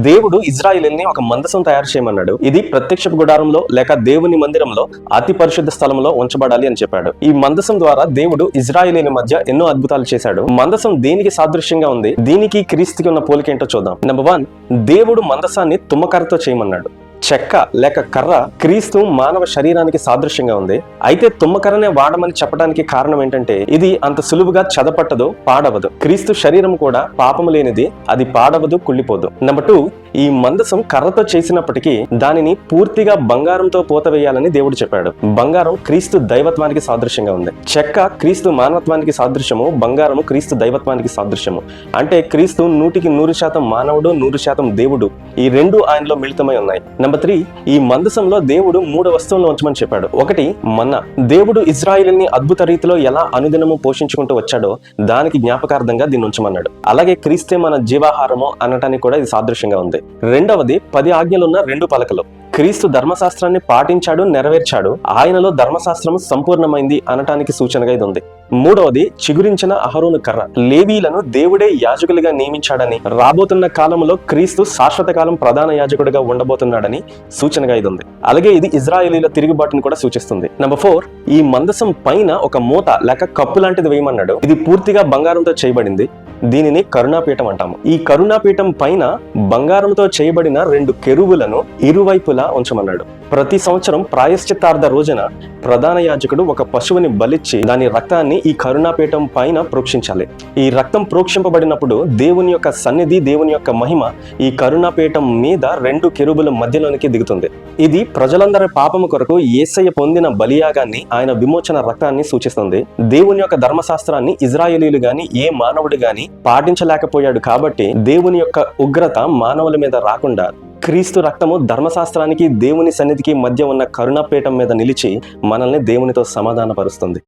దేవుడు ఇజ్రాయేలుని ఒక మందసం తయారు చేయమన్నాడు. ఇది ప్రత్యక్ష గుడారంలో లేక దేవుని మందిరంలో అతి పరిశుద్ధ స్థలంలో ఉంచబడాలి అని చెప్పాడు. ఈ మందసం ద్వారా దేవుడు ఇజ్రాయేలీల మధ్య ఎన్నో అద్భుతాలు చేశాడు. మందసం దేనికి సాదృశ్యంగా ఉంది, దీనికి క్రీస్తుకి ఉన్న పోలిక ఏంటో చూద్దాం. నెంబర్ 1, దేవుడు మందసాన్ని తుమ్మకర్రతో చేయమన్నాడు. చెక్క లేక కర్ర క్రీస్తు మానవ శరీరానికి సాదృశ్యంగా ఉంది. అయితే తుమ్మకర్రనే వాడమని చెప్పడానికి కారణం ఏంటంటే ఇది అంత సులువుగా చదపట్టదు, పాడవదు. క్రీస్తు శరీరం కూడా పాపము లేనిది, అది పాడవదు, కుళ్ళిపోదు. నెంబర్ 2, ఈ మందసం కర్రతో చేసినప్పటికీ దానిని పూర్తిగా బంగారంతో పోత వేయాలని దేవుడు చెప్పాడు. బంగారం క్రీస్తు దైవత్వానికి సాదృశ్యంగా ఉంది. చెక్క క్రీస్తు మానవత్వానికి సాదృశ్యము, బంగారము క్రీస్తు దైవత్వానికి సాదృశ్యము. అంటే క్రీస్తు 100% మానవుడు, 100% దేవుడు. ఈ రెండు ఆయనలో మిళితమై ఉన్నాయి. నెంబర్ 3, ఈ మందసంలో దేవుడు 3 వస్తువులను ఉంచమని చెప్పాడు. 1, మన్నా. దేవుడు ఇజ్రాయేలుని అద్భుత రీతిలో ఎలా అనుదినము పోషించుకుంటూ వచ్చాడో దానికి జ్ఞాపకార్థంగా దీన్ని ఉంచమన్నాడు. అలాగే క్రీస్తే మన జీవాహారము అనటానికి కూడా ఇది సాదృశ్యంగా ఉంది. 2వది 10 ఆజ్ఞలున్న 2 పలకలు. క్రీస్తు ధర్మశాస్త్రాన్ని పాటించాడు, నెరవేర్చాడు. ఆయనలో ధర్మశాస్త్రం సంపూర్ణమైంది అనటానికి సూచనగా ఇది ఉంది. 3వది చిగురించిన అహరోను కర్ర. లేవీలను దేవుడే యాజకులుగా నియమించాడని, రాబోతున్న కాలంలో క్రీస్తు శాశ్వత కాలం ప్రధాన యాజకుడిగా ఉండబోతున్నాడని సూచనగా ఇది ఉంది. అలాగే ఇది ఇజ్రాయేలీల తిరుగుబాటును కూడా సూచిస్తుంది. నెంబర్ 4, ఈ మందసం పైన ఒక మూత లేక కప్పు లాంటిది వేయమన్నాడు. ఇది పూర్తిగా బంగారంతో చేయబడింది. దీనిని కరుణాపీఠం అంటాము. ఈ కరుణాపీఠం పైన బంగారంతో చేయబడిన 2 కెరూబులను ఇరువైపులా ఉంచమన్నాడు. ప్రతి సంవత్సరం ప్రాయశ్చిత్తార్థ రోజున ప్రధాన యాజకుడు ఒక పశువుని బలిచ్చి దాని రక్తాన్ని ఈ కరుణాపీఠం పైన ప్రోక్షించాలి. ఈ రక్తం ప్రోక్షింపబడినప్పుడు దేవుని యొక్క సన్నిధి, దేవుని యొక్క మహిమ ఈ కరుణాపీఠం మీద 2 కెరూబుల మధ్యలోనికి దిగుతుంది. ఇది ప్రజలందరి పాపము కొరకు యేసయ్య పొందిన బలియాగాన్ని, ఆయన విమోచన రక్తాన్ని సూచిస్తుంది. దేవుని యొక్క ధర్మశాస్త్రాన్ని ఇజ్రాయేలీలు గాని ఏ మానవుడు గాని పాటించలేకపోయాడు. కాబట్టి దేవుని యొక్క ఉగ్రత మానవుల మీద రాకుండా క్రీస్తు రక్తము ధర్మశాస్త్రానికి, దేవుని సన్నిధికి మధ్య ఉన్న కరుణాపీఠం మీద నిలిచి మనల్ని దేవునితో సమాధానపరుస్తుంది.